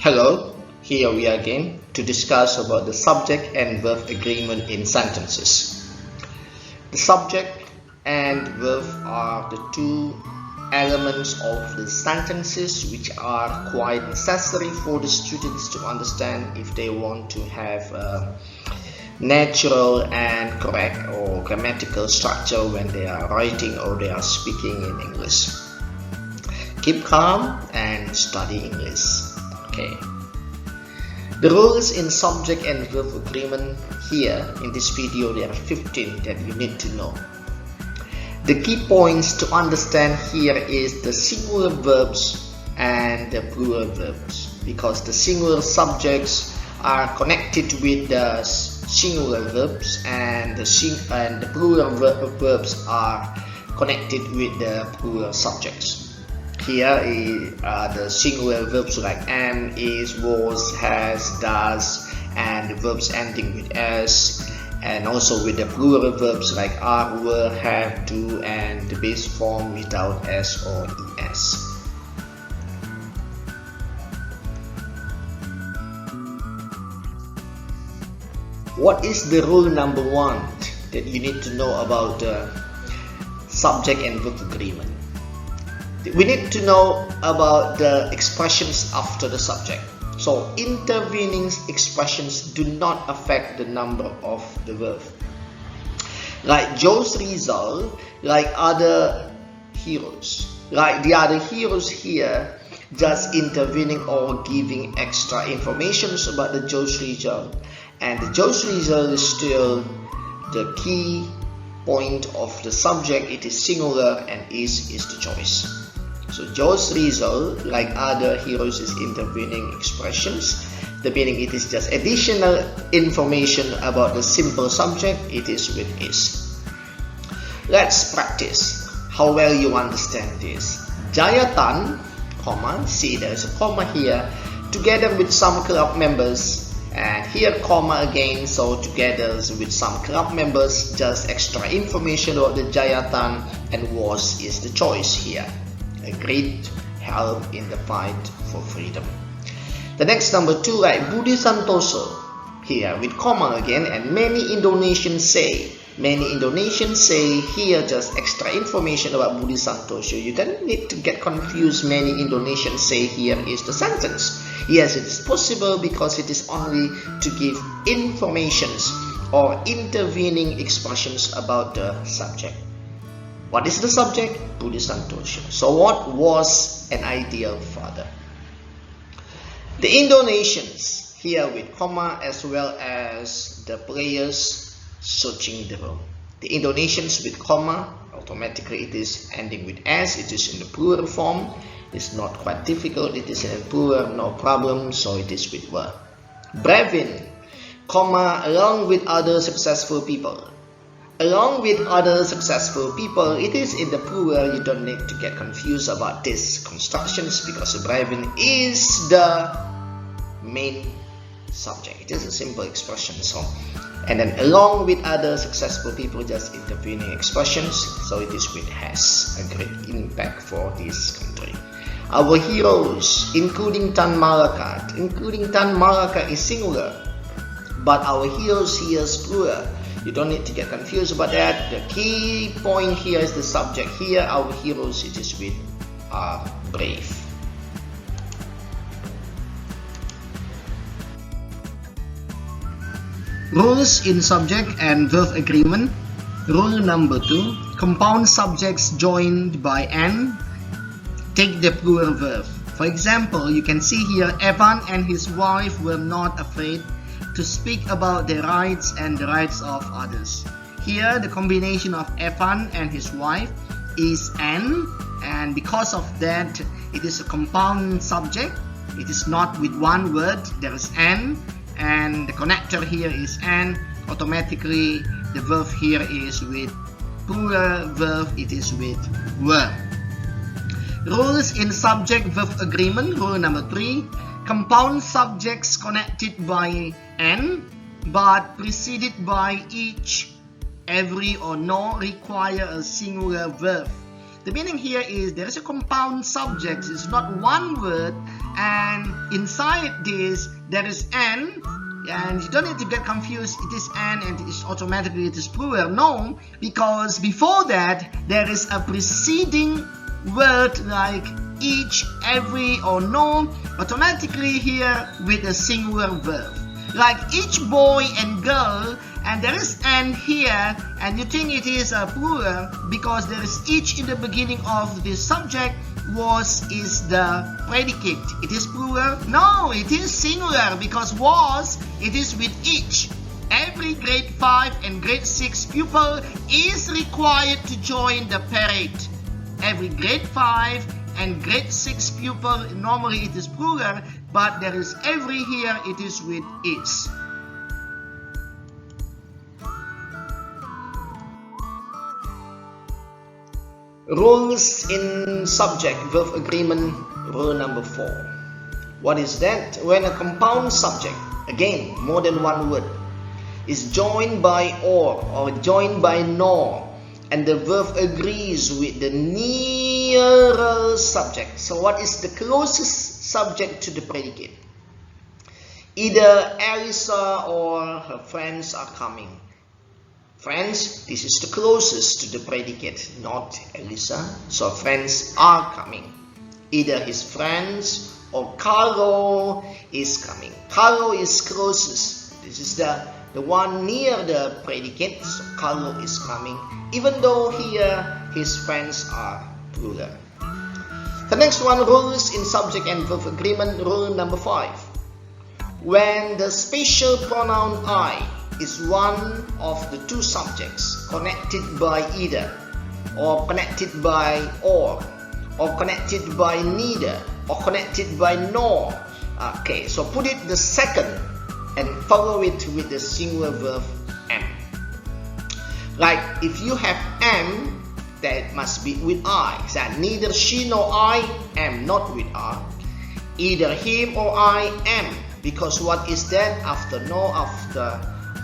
Hello, here we are again to discuss about the subject and verb agreement in sentences. The subject and verb are the two elements of the sentences which are quite necessary for the students to understand if they want to have a natural and correct or grammatical structure when they are writing or they are speaking in English. Keep calm and study English. Okay. The rules in subject and verb agreement here in this video, there are 15 that you need to know. The key points to understand here is the singular verbs and the plural verbs, because the singular subjects are connected with the singular verbs and the plural verbs are connected with the plural subjects. Here are the singular verbs like am, is, was, has, does, and the verbs ending with s, and also with the plural verbs like are, were, have, do, and the base form without s or es. What is the rule number 1 that you need to know about the subject and verb agreement? We need to know about the expressions after the subject. So intervening expressions do not affect the number of the verb. Like Joe's result, like other heroes. Like the other heroes here, just intervening or giving extra information about the Joe's result. And the Joe's result is still the key point of the subject. It is singular and is the choice. So Joe's result, like other heroes, is intervening expressions. The meaning it is just additional information about the simple subject. It is with is. Let's practice how well you understand this. Jayatan, comma, see there's a comma here, together with some club members, and here comma again, so together with some club members, just extra information about the Jayatan, and was is the choice here. A great help in the fight for freedom. The next number 2, like Budi Santoso here with comma again, and many Indonesians say. Many Indonesians say here just extra information about Budi Santoso. You don't need to get confused. Many Indonesians say here is the sentence. Yes, it is possible because it is only to give informations or intervening expressions about the subject. What is the subject? Budi Santoso. So what was an ideal father? The Indonesians here with comma, as well as the players searching the room. The Indonesians with comma, automatically it is ending with s. It is in the plural form. It's not quite difficult. It is in the plural, no problem. So it is with were. Brevin, comma, along with other successful people. Along with other successful people, it is in the plural. You don't need to get confused about these constructions because Brevin is the main subject. It is a simple expression. So, and then along with other successful people, just intervening expressions. So it is with has a great impact for this country. Our heroes, including Tan Malaka. Including Tan Malaka is singular, but our heroes here is plural. You don't need to get confused about that. The key point here is the subject. Here, our heroes, it is with are brave. Rules in subject and verb agreement. Rule number 2. Compound subjects joined by an take the plural verb. For example, you can see here, Evan and his wife were not afraid to speak about their rights and the rights of others. Here, the combination of Evan and his wife is an, and because of that, it is a compound subject. It is not with one word. There is an, and the connector here is an. Automatically, the verb here is with plural verb. It is with were. Rules in subject-verb agreement. Rule number 3. Compound subjects connected by an but preceded by each, every, or no require a singular verb. The meaning here is there is a compound subject. It's not one word and inside this there is an, and you don't need to get confused. It is an and it is automatically it is plural. No, because before that there is a preceding word like each, every, or no, automatically here with a singular verb. Like each boy and girl, and there is an here, and you think it is a plural because there is each in the beginning of the subject. Was is the predicate. It is plural? No, it is singular because was, it is with each. Every grade 5 and grade 6 pupil is required to join the parade. Every grade 5 and grade 6 pupil, normally it is plural, but there is every here, it is with is. Rules in subject-verb agreement, rule number 4. What is that? When a compound subject, again more than one word, is joined by or joined by nor, and the verb agrees with the nearer subject. So what is the closest subject to the predicate? Either Elisa or her friends are coming. Friends, this is the closest to the predicate, not Elisa. So friends are coming. Either his friends or Carlo is coming. Carlo is closest. This is the one near the predicate. So Carlo is coming, even though here his friends are plural. The next one, rules in subject and verb agreement, rule number 5. When the special pronoun I is one of the two subjects connected by either, or connected by or connected by neither, or connected by nor. Okay, so put it the second and follow it with the singular verb am. Like if you have am, that must be with I. So neither she nor I am not with I. Either him or I am, because what is that? After no, after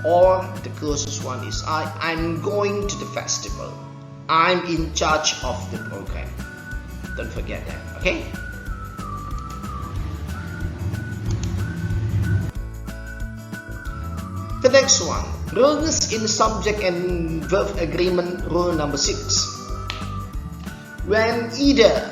or, the closest one is I. I'm going to the festival. I'm in charge of the program. Don't forget that, okay? The next one, rules in subject and verb agreement, rule number 6. When either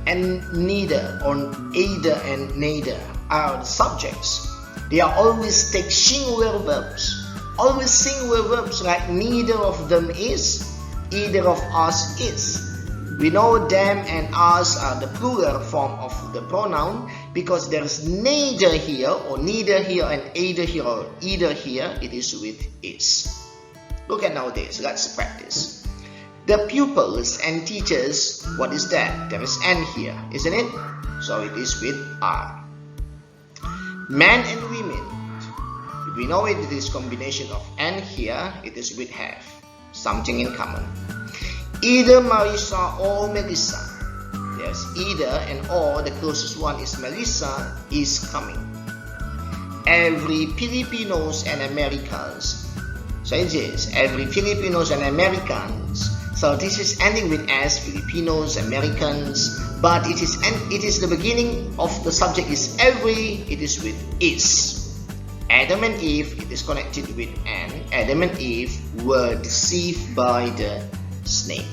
and neither, or either and neither are the subjects, they are always take singular verbs. Always singular verbs, like neither of them is, either of us is. We know them and us are the plural form of the pronoun because there is neither here or neither here and either here or either here. It is with is. Look at nowadays. Let's practice. The pupils and teachers, what is that? There is an here, isn't it? So it is with are. Men and women, we know it is combination of and here, it is with have, something in common. Either Marisa or Melissa. Yes, either and or, the closest one is Melissa, is coming. Every Filipinos and Americans. So it is every Filipinos and Americans. So this is ending with as, Filipinos, Americans, but it is the beginning of the subject is every, it is with is. Adam and Eve, it is connected with an. Adam and Eve were deceived by the snake.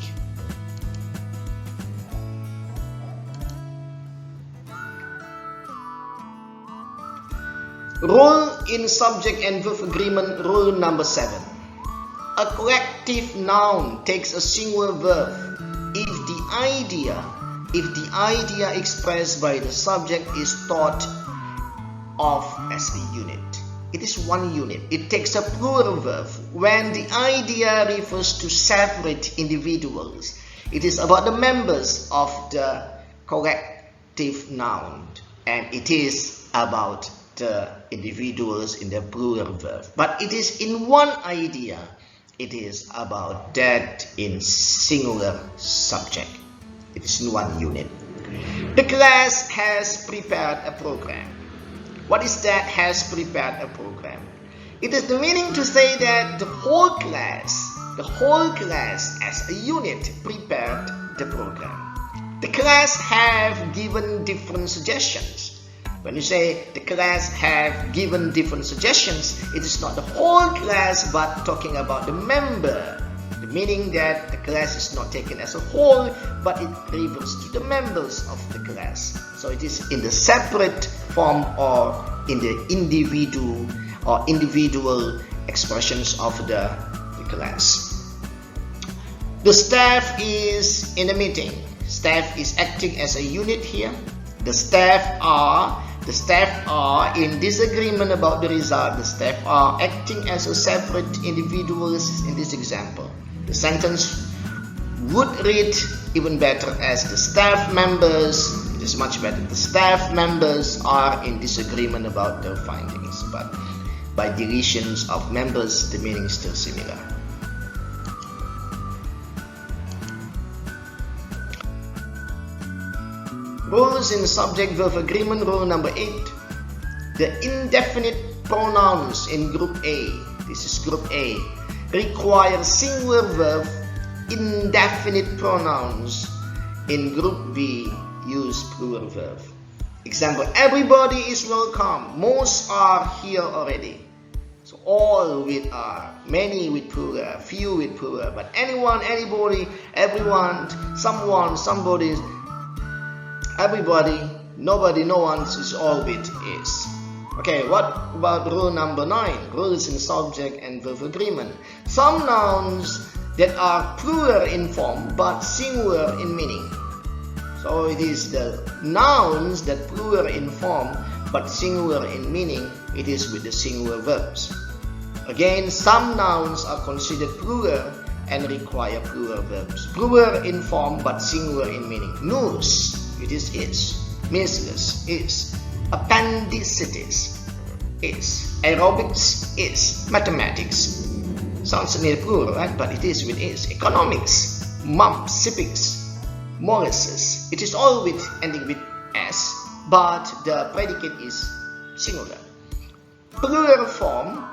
Rule in subject and verb agreement, rule number 7. A collective noun takes a singular verb if the idea expressed by the subject is thought of as a unit. It is one unit. It takes a plural verb when the idea refers to separate individuals. It is about the members of the collective noun, and it is about the individuals in the plural verb. But it is in one idea. It is about that in singular subject. It is in one unit. The class has prepared a program. What is that? Has prepared a program? It is the meaning to say that the whole class as a unit prepared the program. The class have given different suggestions. When you say the class have given different suggestions, it is not the whole class but talking about the member. The meaning that the class is not taken as a whole, but it refers to the members of the class. So it is in the separate form or in the individual expressions of the class. The staff is in a meeting. Staff is acting as a unit here. The staff are in disagreement about the result. The staff are acting as a separate individuals in this example. The sentence would read even better as the staff members. It is much better. The staff members are in disagreement about their findings, but by deletions of members, the meaning is still similar. Rules in subject-verb agreement. Rule number 8. The indefinite pronouns in group A, this is group A, require singular verb. Indefinite pronouns in group B use plural verb. Example, everybody is welcome. Most are here already. So all with are, many with plural, few with plural, but anyone, anybody, everyone, someone, somebody, everybody, nobody, no one is all with is. Okay, what about rule number 9? Rules in subject and verb agreement. Some nouns that are plural in form but singular in meaning. So it is the nouns that plural in form but singular in meaning. It is with the singular verbs. Again, some nouns are considered plural and require plural verbs. Plural in form but singular in meaning. Nous, it is. Measles is. Appendicitis is. Aerobics is. Mathematics sounds near plural, right? But it is with is. Economics, mumps, civics, molasses. It is all with ending with s, but the predicate is singular. Plural form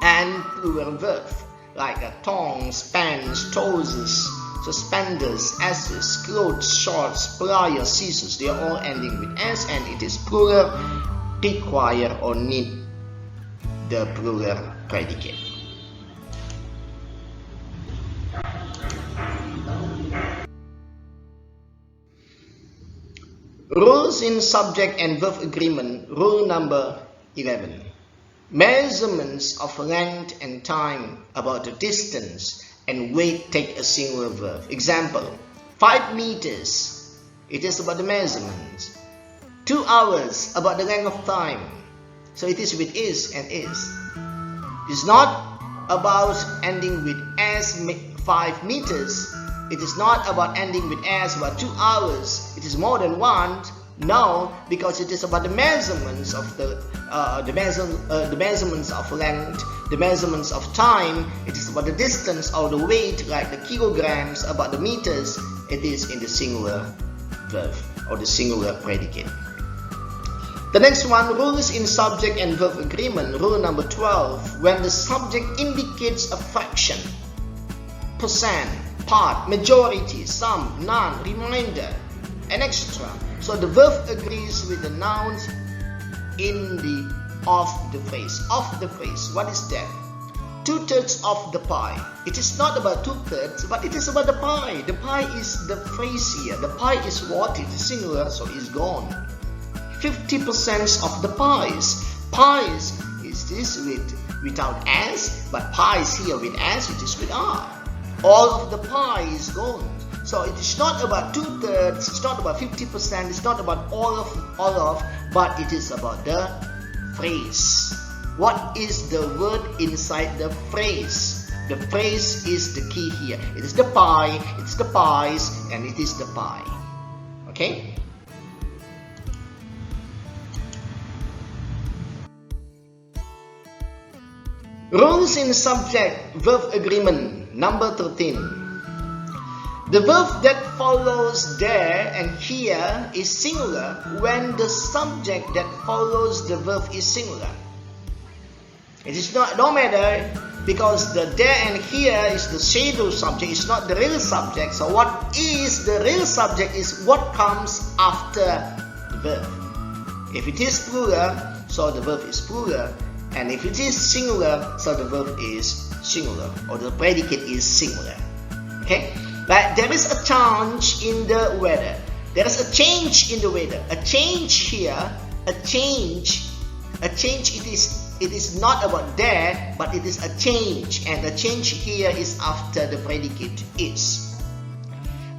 and plural verb, like tongs, pants, trousers, suspenders, asses, clothes, shorts, pliers, scissors. They are all ending with s, and it is plural, require or need the plural predicate. Rules in subject and verb agreement. Rule number 11. Measurements of length and time, about the distance and weight, take a singular verb. Example, 5 meters, it is about the measurements. 2 hours, about the length of time. So it is with is and is. It's not about ending with as 5 meters. It is not about ending with as about 2 hours. It is more than one. No, because it is about the measurements of the measurements of length, the measurements of time. It is about the distance or the weight, like the kilograms, about the meters. It is in the singular verb or the singular predicate. The next one, rules in subject and verb agreement. Rule number 12. When the subject indicates a fraction, percent, part, majority, some, none, remainder, and extra. So the verb agrees with the nouns in the of the phrase. Of the phrase, what is that? 2/3 of the pie. It is not about 2/3, but it is about the pie. The pie is the phrase here. The pie is what? It is singular, so it's gone. 50% of the pies. Pies is this without s, but pies here with s, it is with r. All of the pie is gone. So it is not about 2/3, it's not about 50%, it's not about all of, but it is about the phrase. What is the word inside the phrase? The phrase is the key here. It is the pie, it's the pies, and it is the pie. Okay? Rules in subject-verb agreement. Number 13. The verb that follows there and here is singular when the subject that follows the verb is singular. It is not, no matter because the there and here is the shadow subject, it's not the real subject. So what is the real subject is what comes after the verb. If it is plural, so the verb is plural, and if it is singular, so the verb is singular, or the predicate is singular. Okay, but there is a change in the weather. There is a change in the weather. A change here, a change. It is not about there, but it is a change, and the change here is after the predicate is.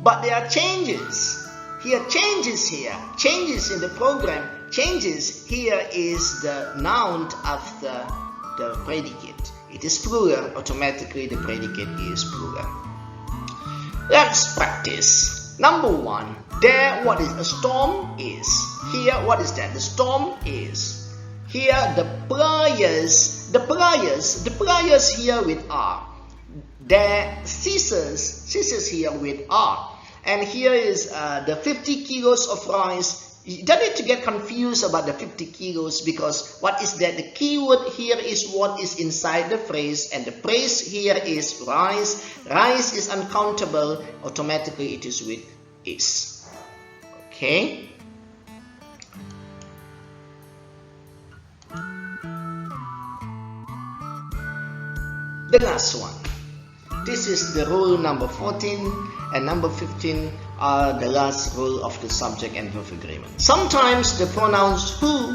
But there are changes. Here, changes here, changes in the program, changes here is the noun after the predicate. It is plural, automatically the predicate is plural. Let's practice. Number 1, there what is a storm is. Here what is that? The storm is. Here the pliers here with are. There scissors here with are. And here is the 50 kilos of rice. You don't need to get confused about the 50 kilos, because what is that? The keyword here is what is inside the phrase, and the phrase here is rice. Rice is uncountable, automatically it is with is. Okay. The last one. This is the rule number 14, and number 15 are the last rule of the subject and verb agreement. Sometimes the pronouns who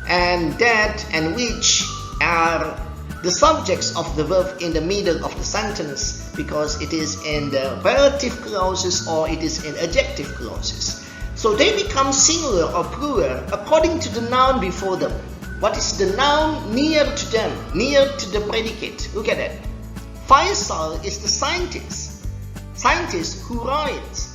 and that and which are the subjects of the verb in the middle of the sentence, because it is in the relative clauses or it is in adjective clauses. So they become singular or plural according to the noun before them. What is the noun near to them, near to the predicate? Look at that. Faisal is the scientist who writes.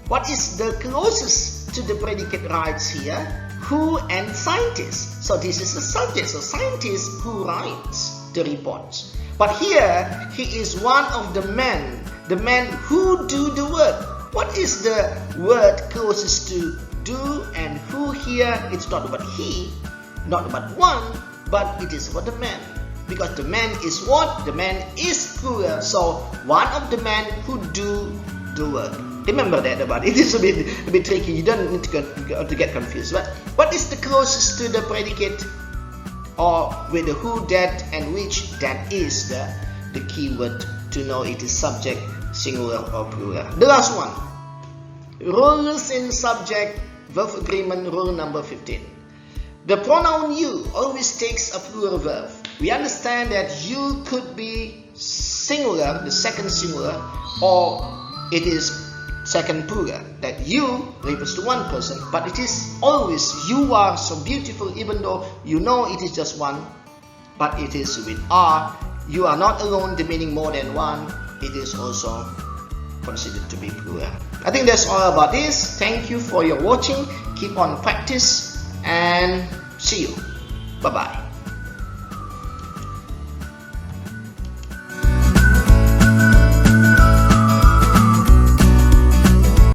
What is the closest to the predicate writes here? Who and scientist. So this is the subject, so scientist who writes the reports. But here, he is one of the men who do the work. What is the word closest to do and who here? It's not about he, not about one, but it is about the man. Because the man is what? The man is plural. So one of the men who do the work. Remember that about it. It is a bit tricky. You don't need to get confused. But what is the closest to the predicate? Or with the who, that, and which? That is the keyword to know it is subject, singular or plural. The last one. Rules in subject verb agreement, rule number 15. The pronoun you always takes a plural verb. We understand that you could be singular, the second singular, or it is second plural. That you refers to one person, but it is always you are so beautiful, even though you know it is just one, but it is with are. You are not alone, the meaning more than one. It is also considered to be plural. I think that's all about this. Thank you for your watching. Keep on practice and see you. Bye bye.